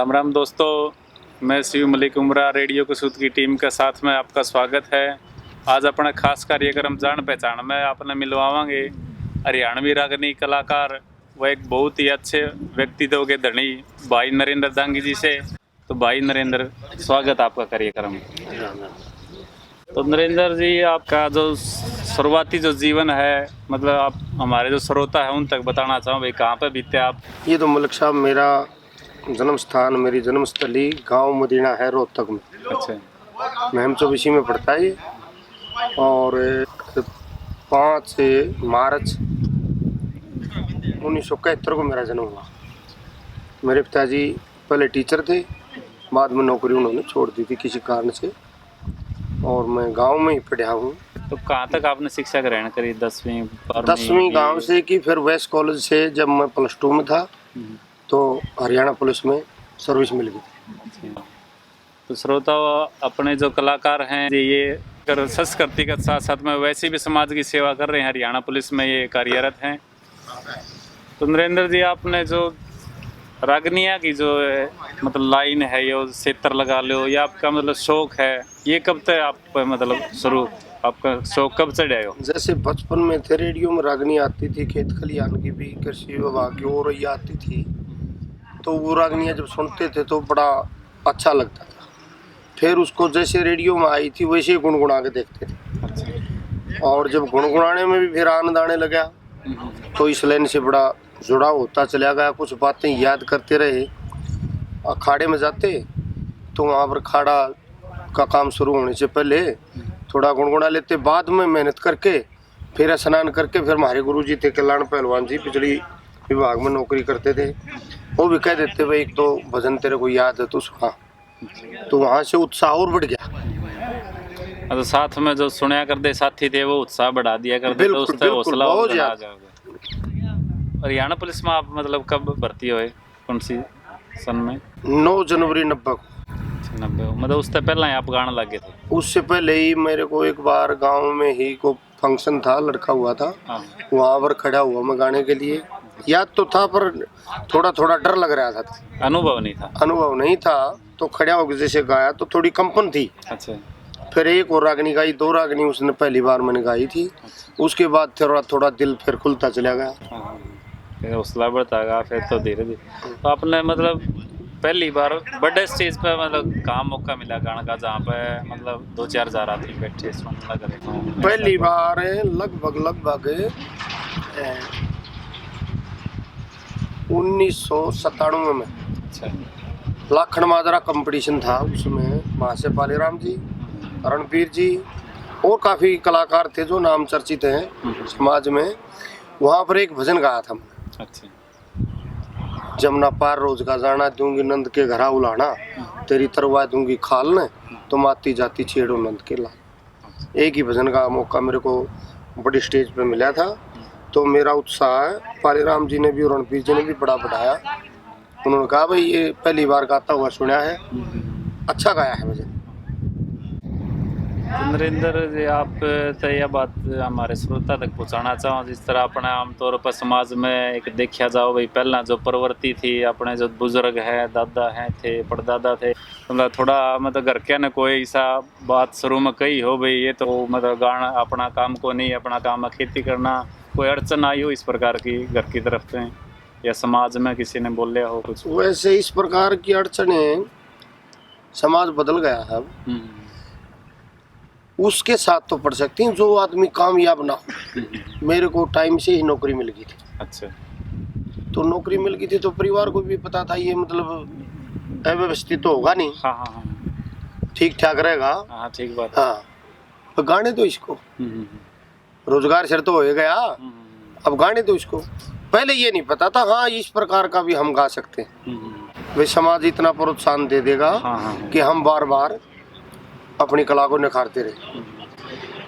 राम राम दोस्तों, मैं शिव मलिक उमरा रेडियो कसूत की टीम के साथ में आपका स्वागत है। आज अपना खास कार्यक्रम जान पहचान में आपने मिलवाएंगे हरियाणवी रागनी कलाकार व एक बहुत ही अच्छे व्यक्तित्व के धनी भाई नरेंद्र दांगी जी से। तो भाई नरेंद्र, स्वागत आपका कार्यक्रम। तो नरेंद्र जी, आपका जो शुरुआती जो जीवन है, मतलब आप हमारे जो श्रोता है उन तक बताना चाहो भाई, कहाँ पे बीते आप? ये तो मलिक साहब मेरा जन्म स्थान, मेरी जन्मस्थली गांव मदीना है रोहतक में। अच्छा। महम 24 में पड़ता है ये। और 5 मार्च 1971 को मेरा जन्म हुआ। मेरे पिताजी पहले टीचर थे, बाद में नौकरी उन्होंने छोड़ दी थी किसी कारण से, और मैं गांव में ही पढ़ा हूँ। तो कहाँ तक आपने शिक्षा ग्रहण करी? 10वीं 10वीं गांव से की, फिर वेस्ट कॉलेज से जब मैं +2 में था तो हरियाणा पुलिस में सर्विस मिल गई। तो श्रोताओ, अपने जो कलाकार हैं ये संस्कृति के साथ साथ में वैसे भी समाज की सेवा कर रहे हैं, हरियाणा पुलिस में ये कार्यरत हैं। तो नरेंद्र जी, आपने जो रागनिया की जो मतलब लाइन है, ये सेतर लगा लो, या आपका मतलब शौक है, ये कब तक आप मतलब शुरू, आपका शौक कब से रहे हो? जैसे बचपन में थे, रेडियो में रागनी आती थी, खेत खलियान की भी, कृषि विभाग की और ये आती थी, तो वो रागनियाँ जब सुनते थे तो बड़ा अच्छा लगता था। फिर उसको जैसे रेडियो में आई थी वैसे ही गुनगुना के देखते थे। और जब गुनगुनाने में भी फिर आनंद आने लगा, तो इस लाइन से बड़ा जुड़ाव होता चला गया। कुछ बातें याद करते रहे। अखाड़े में जाते तो वहाँ पर खाड़ा का काम शुरू होने से पहले थोड़ा गुनगुना लेते। बाद में मेहनत करके फिर स्नान करके, फिर हमारे गुरुजी थे कल्याण पहलवान जी, बिजली विभाग में नौकरी करते थे, वो भी कह देते भाई एक तो भजन तेरे को याद है तो सुना। तो वहाँ से उत्साह और बढ़ गया। तो साथ में जो सुनया करते साथी थे वो उत्साह बढ़ा दिया करते, तो उससे हौसला और बढ़ा जाओगे। हरियाणा पुलिस में आप मतलब कब भर्ती हुए, कौन सी सन में? 9 जनवरी 90 को। 90, मतलब उससे पहले ही आप गाने लगे थे? उससे पहले ही मेरे को एक बार गांव में ही को फंक्शन था, लड़का हुआ था, वहाँ पर खड़ा हुआ मैं गाने के लिए। याद तो था पर थोड़ा थोड़ा डर लग रहा था। अनुभव नहीं था? अनुभव नहीं था, तो खड़ा होकर जैसे गाया तो थोड़ी कंपन थी। अच्छा। फिर एक और रागनी गाई, 2 रागनी उसने पहली बार मैंने गाई थी। उसके बाद थोड़ा थोड़ा दिल फिर खुलता चला गया, फिर हौसला बढ़ता गया। फिर तो धीरे धीरे तो आपने मतलब पहली बार बड़े स्टेज पे मतलब कहाँ मौका मिला गाने का, जहाँ पे मतलब 2-4 हजार आदमी बैठे सुनने लग रहे थे? पहली बार लगभग 1997 में। अच्छा। लाखन माजरा कंपटीशन था, उसमें वहाँ से पालीराम जी, रणबीर जी और काफ़ी कलाकार थे जो नाम चर्चित हैं समाज में। वहाँ पर एक भजन गाया था। अच्छा। जमुना पार रोज का जाना, दूंगी नंद के घरा उलाना, तेरी तरवा दूंगी खाल ने, तो माती जाती छेड़ो नंद के लाल। एक ही भजन का मौका मेरे को बड़ी स्टेज पे मिला था, तो मेरा उत्साह पालीराम जी ने भी और रणबीर जी ने भी बड़ा बढ़ाया। उन्होंने कहा भाई ये पहली बार गाता हुआ सुना है, अच्छा गाया है भजन। नरेंद्र जी, आप तो यह बात हमारे श्रोता तक पहुँचाना चाहो, जिस तरह अपने आमतौर पर समाज में एक देखा जाओ भाई, पहला जो प्रवृत्ति थी, अपने जो बुजुर्ग है, दादा हैं थे, परदादा थे, मतलब थोड़ा मतलब घर के ने कोई ऐसा बात शुरू में कही हो भाई ये तो मतलब गाना अपना काम को नहीं, अपना काम है खेती करना, कोई अड़चन आई हो इस प्रकार की घर की तरफ से, या समाज में किसी ने बोले हो कुछ? वैसे इस प्रकार की अड़चनें, समाज बदल गया है, उसके साथ तो पड़ सकती हैं जो आदमी कामयाब ना हो। मेरे को टाइम से ही नौकरी मिल गई थी। अच्छा। तो नौकरी मिल गई थी तो परिवार को भी पता था ये मतलब अव्यवस्थित तो होगा नहीं। हाँ हाँ हाँ, ठीक ठाक रहेगा। हाँ ठीक बात। हाँ, तो गाने तो इसको रोजगार शर्त तो हो गया, अब गाने तो इसको। पहले ये नहीं पता था हाँ इस प्रकार का भी हम गा सकते हैं। वे समाज इतना प्रोत्साहन दे देगा कि हम बार बार अपनी कला को निखारते रहे।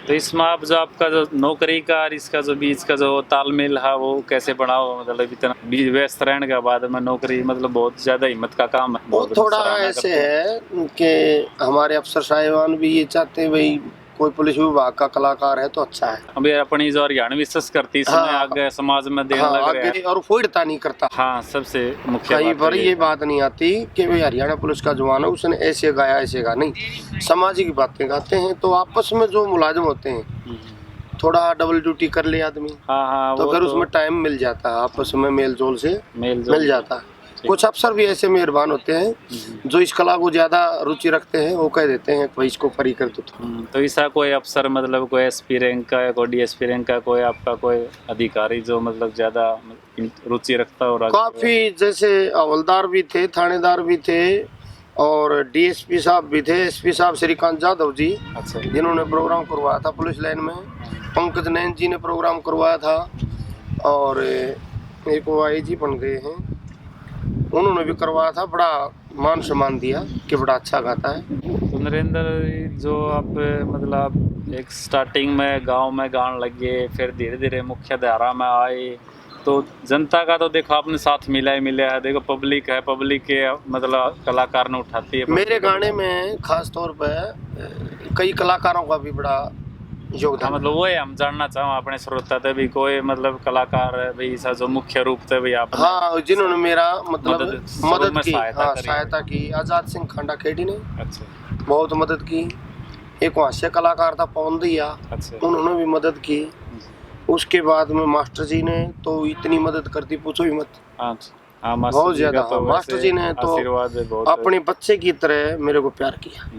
तो इसमें आप जो आपका जो नौकरी का और इसका जो बीच का जो तालमेल है वो कैसे बढ़ाओ? मतलब इतना व्यस्त रहने के बाद में नौकरी मतलब बहुत ज़्यादा हिम्मत का काम है। वो थोड़ा ऐसे है कि हमारे अफसर साहिबान भी ये चाहते हैं भाई कोई पुलिस विभाग का कलाकार है तो अच्छा है। अभी अपनी जो हरियाणवी संस्कृति इसमें हाँ, आगे समाज में देने हाँ, लग रहा है। आगे और फोड़ता नहीं करता। हाँ, सबसे मुख्य कहीं बात पर तो ये बात नहीं आती कि भाई हरियाणा पुलिस का जवान है उसने ऐसे गाया ऐसे गा, नहीं, सामाजिक बातें गाते हैं। तो आपस में जो मुलाजिम होते हैं थोड़ा डबल ड्यूटी कर ले आदमी, हाँ हाँ, तो वो फिर तो उसमें टाइम मिल जाता है, आपस में मेल जोल से मेल जोल मिल जाता है। कुछ अफसर भी ऐसे मेहरबान होते हैं जो इस कला को ज्यादा रुचि रखते हैं, वो कह देते हैं भाई इसको फ्री कर दो। तो ऐसा कोई अफसर मतलब कोई एसपी रैंक का या कोई डीएसपी रैंक का कोई आपका कोई अधिकारी जो मतलब ज्यादा रुचि रखता हो? काफी, जैसे हवलदार भी थे, थानेदार भी थे, और डीएसपी साहब भी थे, एसपी साहब श्रीकांत जाधव जी, अच्छा, जिन्होंने प्रोग्राम करवाया था पुलिस लाइन में। पंकज नैन जी ने प्रोग्राम करवाया था, और एक वो आई जी बन गए हैं, उन्होंने भी करवाया था। बड़ा मान सम्मान दिया कि बड़ा अच्छा गाता है। तो नरेंद्र, जो आप मतलब एक स्टार्टिंग में गांव में गाने लगे, फिर धीरे धीरे मुख्य धारा में आए, तो जनता का तो देखो आपने साथ मिला ही मिला है। देखो पब्लिक है, पब्लिक के मतलब कलाकार ने उठाती है। मेरे गाने में खास तौर पर कई कलाकारों का भी बड़ा हाँ, योगदान। मतलब वो है, हम जानना चाहूँ अपने श्रोता थे भी कोई मतलब कलाकार है भाई ऐसा जो मुख्य रूप से भी आप? हाँ, जिन्होंने मेरा मतलब शुरू मदद में की, सहायता हाँ, करी। सहायता की। आजाद सिंह खांडा खेड़ी ने अच्छा बहुत मदद की। एक हास्य कलाकार था पवन दैया, अच्छा। उन्होंने भी मदद की। उसके बाद में मास्टर जी ने तो इतनी मदद कर दी, पूछो ही मत। हाँ हाँ, मास्टर बहुत जी ज्यादा। का तो हाँ, मास्टर वैसे जी ने तो आशीर्वाद है बहुत। अपने बच्चे की तरह मेरे को प्यार किया।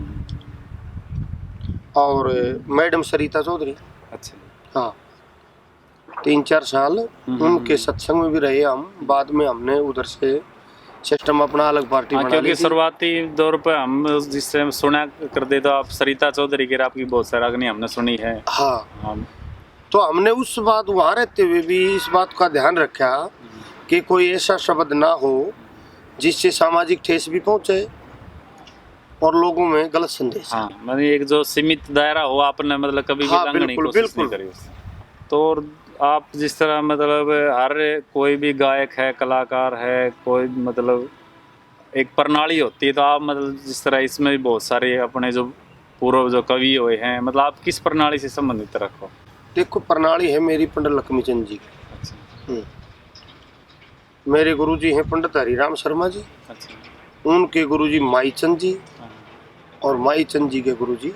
और मैडम सरिता चौधरी, अच्छा, हाँ, 3-4 साल उनके सत्संग में भी रहे हम। बाद में हमने उधर से सिस्टम अपना अलग पार्टी हाँ, बना क्योंकि ली थी। शुरुआती दौर पे हम जिससे सुना करते तो आप सरिता चौधरी की आपकी बहुत सराहनीय हमने सुनी है। हाँ, हाँ, तो हमने उस बात वहाँ रहते हुए भी इस बात का ध्यान रखा कि कोई ऐसा शब्द ना हो जिससे सामाजिक ठेस भी पहुंचे और लोगों में गलत संदेश। हाँ, मतलब एक जो सीमित दायरा हो, आपने मतलब कभी भी हाँ, लांघने की बिल्कुल, कोशिश नहीं बिल्कुल। करी उससे। तो और आप जिस तरह मतलब हर कोई भी गायक है, कलाकार है, कोई मतलब एक प्रणाली होती है, तो आप मतलब जिस तरह इसमें भी बहुत सारे अपने जो पूर्व जो कवि हुए हैं, मतलब आप किस प्रणाली से संबंधित रखो? देखो, प्रणाली है मेरी पंडित लक्ष्मीचंद जी की। अच्छा मेरे गुरुजी हैं पंडित हरिराम शर्मा जी, अच्छा। उनके गुरुजी माईचंद जी, हाँ, और माईचंद जी के गुरुजी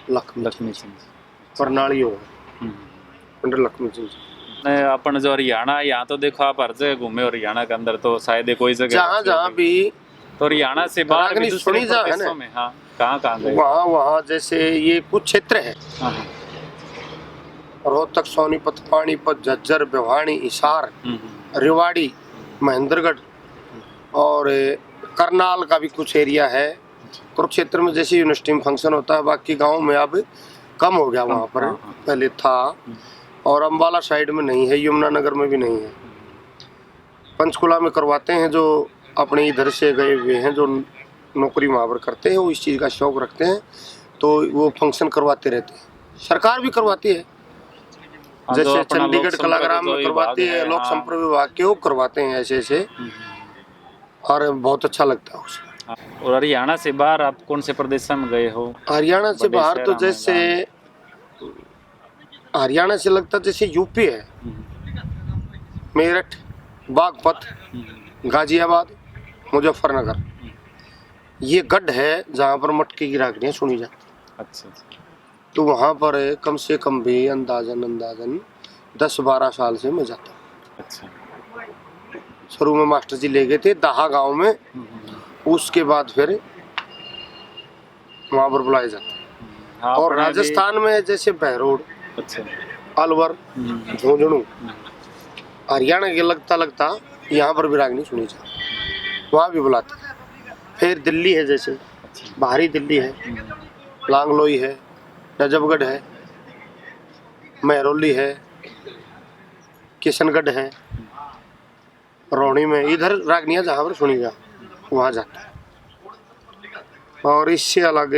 लक्ष्मी लक्ष्मीचंद। प्रणाली हो हम्म। पंडित लक्ष्मीचंद जी। अपन जो हरियाणा, यहाँ तो देखो आप हर जगह घूमे हरियाणा के अंदर, तो शायद ये कोई जगह जहाँ जहाँ भी तो हरियाणा से बाहर भी रागनी दूसरे सुनी जा है प्रदेशों ना, में, हाँ, कहाँ गए? वहाँ वहाँ जैसे ये कुछ क्षेत्र है, हाँ, हाँ। रोहतक, सोनीपत, पानीपत, झज्जर, भिवानी, हिसार, हम्म। रेवाड़ी, महेंद्रगढ़, और करनाल का भी कुछ एरिया है। कुरुक्षेत्र में जैसे यूनिवर्सिटी में फंक्शन होता है, बाकी गांव में अब कम हो गया वहाँ पर, हाँ, हाँ। पहले था। और अम्बाला साइड में नहीं है, यमुनानगर में भी नहीं है। पंचकुला में करवाते हैं, जो अपने इधर से गए हुए हैं, जो नौकरी वहाँ पर करते हैं, वो इस चीज़ का शौक रखते हैं, तो वो फंक्शन करवाते रहते हैं। सरकार भी करवाती है, हाँ, जो जैसे अपना चंडीगढ़ लोक कलाग्राम संपर्क में जो करवाती विभाग है, लोक हाँ। संपर्क विभाग के, वो करवाते हैं ऐसे ऐसे, और बहुत अच्छा लगता है उसमें। हाँ। और हरियाणा से बाहर आप कौन से प्रदेश में गए हो? हरियाणा से बड़े बाहर तो शहरों में, जैसे हरियाणा से लगता जैसे यूपी है, मेरठ, बागपत, गाजियाबाद, मुजफ्फरनगर, ये गढ़ है जहाँ पर मटके की रागनियाँ सुनी जाती। अच्छा। तो वहाँ पर कम से कम भी अंदाजन 10-12 साल से मैं जाता हूँ। अच्छा। शुरू में मास्टर जी ले गए थे दाहा गांव में, उसके बाद फिर वहाँ पर बुलाए जाते हैं। हाँ, और अपने भी- राजस्थान में जैसे बहरोड, अच्छा। अलवर, झुंझुनू, हरियाणा के लगता यहाँ पर भी रागनी सुनी जाती, वहाँ भी बुलाते हैं। फिर दिल्ली है, जैसे बाहरी दिल्ली है, लांगलोई है, नजफगढ़ है, महरौली है, किशनगढ़ है, रोहनी में, इधर रागनियाँ जहाँ पर सुनी जा वहाँ जाते हैं। और इससे अलग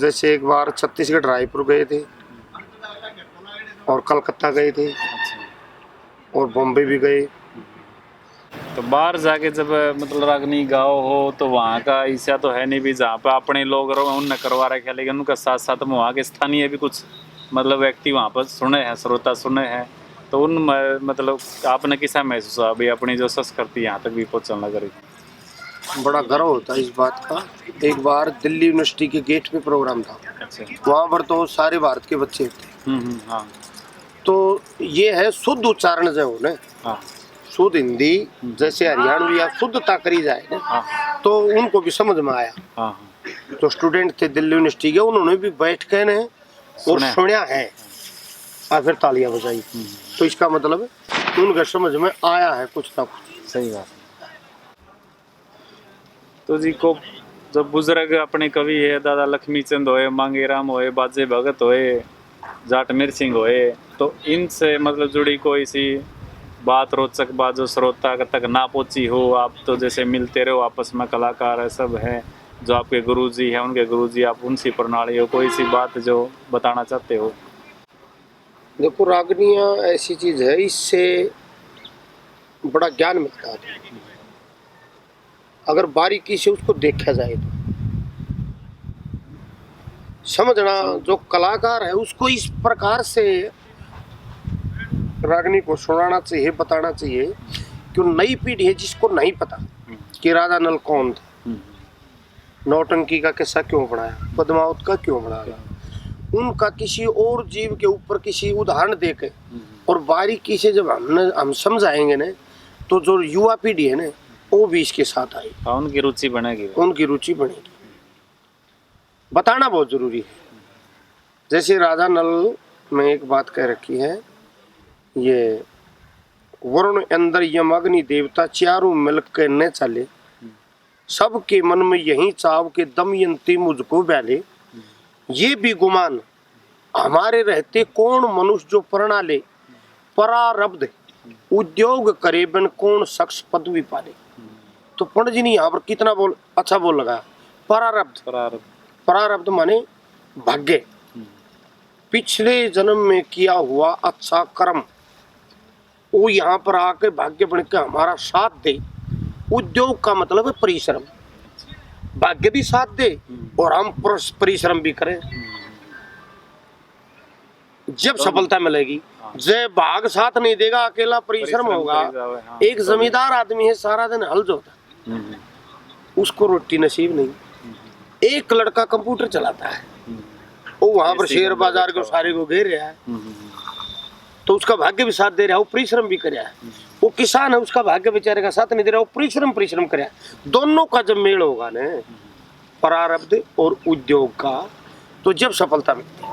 जैसे एक बार छत्तीसगढ़ रायपुर गए थे, और कलकत्ता गए थे, और बॉम्बे भी गए। तो बाहर जाके जब मतलब रागनी गाओ हो तो वहाँ का ऐसा तो है नहीं भी जहाँ पे अपने लोग रहो उनने करवा रखे, लेकिन उनका साथ साथ में वहाँ के स्थानीय भी कुछ मतलब व्यक्ति वहाँ पर सुने हैं, श्रोता सुने हैं, तो उन मतलब आपने किसा महसूस हुआ अभी अपनी जो संस्कृति यहाँ तक भी पहुँचने लग रही? बड़ा गर्व होता है इस बात का। एक बार दिल्ली यूनिवर्सिटी के गेट पे प्रोग्राम था, अच्छा। वहाँ पर तो सारे भारत के बच्चे थे। हाँ तो ये है शुद्ध उच्चारण जो हो ना, हाँ शुद्ध हिंदी जैसे हरियाणवी या शुद्धता करी जाए ना, हाँ तो उनको भी समझ में आया। हाँ जो स्टूडेंट थे दिल्ली यूनिवर्सिटी के, उन्होंने भी बैठ के ने और सुना है और फिर तालियां बजाई। तो इसका मतलब उनके समझ में आया है कुछ ना कुछ। सही बात। तो जी को जो बुजुर्ग अपने कवि है, दादा लक्ष्मीचंद होए, मांगेराम होए, बाजे भगत होए, जाटमीर सिंह होए, तो इनसे मतलब जुड़ी कोई सी बात, रोचक बात जो श्रोता तक ना पहुंची हो? आप तो जैसे मिलते रहो आपस में, कलाकार है सब है, जो आपके गुरुजी हैं उनके गुरुजी, आप उनसी प्रणाली हो, कोई सी बात जो बताना चाहते हो? देखो, रागनियाँ ऐसी चीज है, इससे बड़ा ज्ञान मिलता है अगर बारीकी से उसको देखा जाए तो। समझना, जो कलाकार है उसको इस प्रकार से रागनी को सुनाना चाहिए, बताना चाहिए कि नई पीढ़ी है जिसको नहीं पता कि राजा नल कौन था, नौटंकी का किस्सा क्यों बनाया, पद्मावत का क्यों बनाया, उनका किसी और जीव के ऊपर किसी उदाहरण देके और बारीकी से जब हम समझाएंगे ना, तो जो युवा पीढ़ी है ना वो भी इसके साथ आई, उनकी रुचि बनेगी, उनकी रुचि बनेगी। बताना बहुत जरूरी है। जैसे राजा नल में एक बात कह रखी है, ये वरुण अंदर यम अग्नि देवता चारों मिल के न चले, सबके मन में यही चाव के दमयंती मुझको बैले, ये भी गुमान हमारे रहते कौन मनुष्य जो प्रणा ले, परारब्ध उद्योग करे बन कौन शख्स पदवी पाले। तो पंडित जी ने यहाँ पर कितना अच्छा बोल लगा, परारब्ध। परारब्ध माने भाग्य, पिछले जन्म में किया हुआ अच्छा कर्म वो यहाँ पर आके भाग्य बन के हमारा साथ दे। उद्योग का मतलब है परिश्रम, भाग्य भी साथ दे और हम परिश्रम भी करें, जब सफलता मिलेगी। जब भाग साथ नहीं देगा, अकेला परिश्रम होगा। एक जमींदार आदमी है, सारा दिन हल जोता, उसको रोटी नसीब नहीं। एक लड़का कंप्यूटर चलाता है, वो वहां पर शेयर बाजार के सारे को घेर रहा है, तो उसका भाग्य भी साथ दे रहा है, वो परिश्रम भी कर रहा है। वो किसान है, उसका भाग्य बेचारे का साथ नहीं दे रहा, वो परिश्रम कर रहा है। दोनों का जब मेल होगा ना, प्रारब्ध और उद्योग का, तो जब सफलता मिलती है।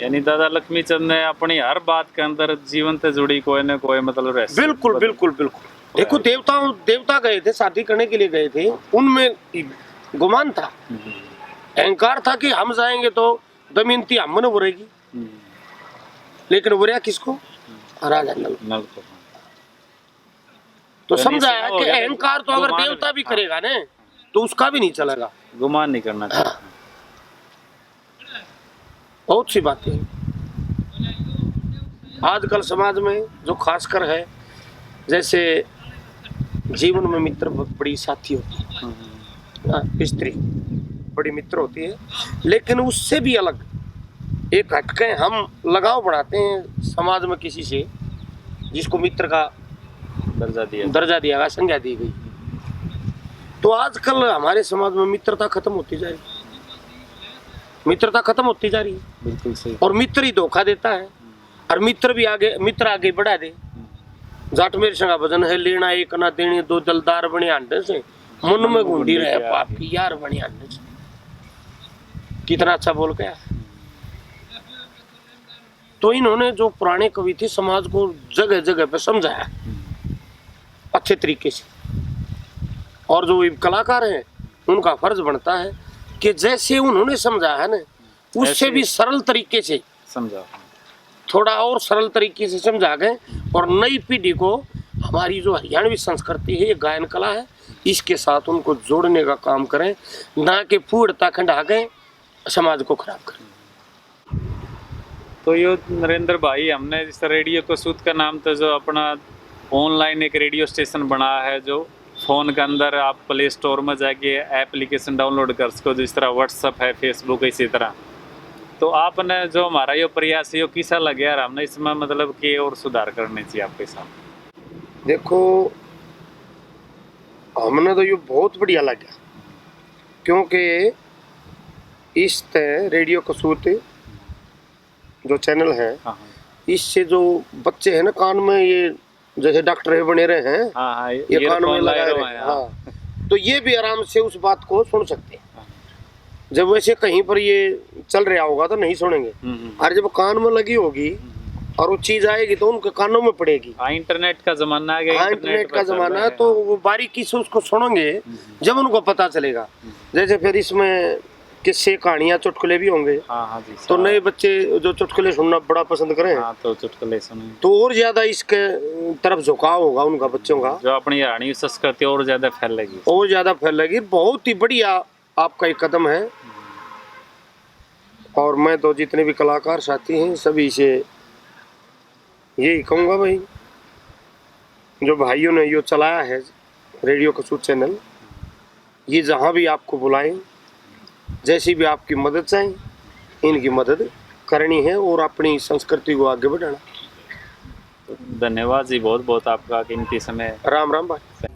यानी दादा लक्ष्मीचंद ने अपनी हर बात के अंदर जीवन से जुड़ी कोई न कोई मतलब रहस्य। बिल्कुल बिल्कुल बिल्कुल। देखो, देवता गए थे, शादी करने के लिए गए थे, उनमें गुमान था, अहंकार था कि हम जाएंगे तो दमयंती हमने बुरेगी, लेकिन बुरा किसको? राजा नल को। तो समझाया कि अहंकार तो अगर देवता भी करेगा ना, तो उसका भी नहीं चलेगा, गुमान नहीं करना चाहिए। हाँ। बहुत सी बातें आजकल समाज में जो खासकर है, जैसे जीवन में मित्र बड़ी साथी होती है, स्त्री बड़ी मित्र होती है, लेकिन उससे भी अलग एक हटके हम लगाव बढ़ाते हैं समाज में किसी से जिसको मित्र का दर्जा दिया गया, संज्ञा दी गई। तो आजकल हमारे समाज में मित्रता खत्म होती जा रही है, मित्रता खत्म होती जा रही है। बिल्कुल सही। और मित्र ही धोखा देता है, और मित्र आगे बढ़ा दे। जाट मेरे संगा भजन है, लेना एक ना देने दो दिलदार बने अंडे से, मन में घूंढी रहे पाप की यार बने अंडे से। कितना अच्छा बोल गया। तो इन्होंने जो पुराने कवि थे, समाज को जगह जगह पे समझाया अच्छे तरीके से, और जो कलाकार हैं उनका फर्ज बनता है कि जैसे उन्होंने समझा है ना, उससे भी सरल तरीके से समझा, थोड़ा और सरल तरीके से समझा गए, और नई पीढ़ी को हमारी जो हरियाणवी संस्कृति है, ये गायन कला है, इसके साथ उनको जोड़ने का काम करें, ना कि फूड़ता खंडा गए समाज को खराब करें। तो ये नरेंद्र भाई, हमने इस रेडियो को सूत का नाम तो जो अपना ऑनलाइन एक रेडियो स्टेशन बना है जो फ़ोन के अंदर आप प्ले स्टोर में जाके एप्लीकेशन डाउनलोड कर सको, जिस तरह व्हाट्सअप है, फेसबुक, इसी तरह। तो आपने जो हमारा ये प्रयास है ये कैसा लगे यार, हमने इसमें मतलब कि और सुधार करने चाहिए आपके साथ? देखो हमने तो ये बहुत बढ़िया लगा, क्योंकि इस रेडियो कसूत जो चैनल है, हाँ इससे जो बच्चे हैं ना कान में, ये जैसे डॉक्टर है बने रहे हैं, हाँ हाँ, ये कान में लगाए रहे हैं, हाँ, तो ये भी आराम से उस बात को सुन सकते हैं। जब वैसे कहीं पर ये चल रहा होगा तो नहीं सुनेंगे, और जब कान में लगी होगी और वो चीज आएगी तो उनके कानों में पड़ेगी। हाँ, इंटरनेट का जमाना आ गया, हाँ, इंटरनेट का जमाना है, तो वो बारीकी से उसको सुनेंगे जब उनको पता चलेगा। जैसे फिर इसमें किस्से, कहानियां, चुटकुले भी होंगे। हाँ हाँ जी, तो नए बच्चे जो चुटकुले सुनना बड़ा पसंद करें, हाँ, तो चुटकुले सुने तो और ज्यादा इसके तरफ झुकाव होगा उनका, बच्चों का, जो अपनी हरियाणवी संस्कृति और ज्यादा फैलेगी, और ज्यादा फैलेगी। बहुत ही बढ़िया आपका एक कदम है, और मैं तो जितने भी कलाकार साथी हैं सभी से यही कहूँगा भाई, जो भाइयों ने ये चलाया है रेडियो कसूत चैनल, ये जहाँ भी आपको बुलाएं, जैसी भी आपकी मदद चाहें, इनकी मदद करनी है और अपनी संस्कृति को आगे बढ़ाना। धन्यवाद जी, बहुत बहुत आपका कीमती समय। राम राम भाई।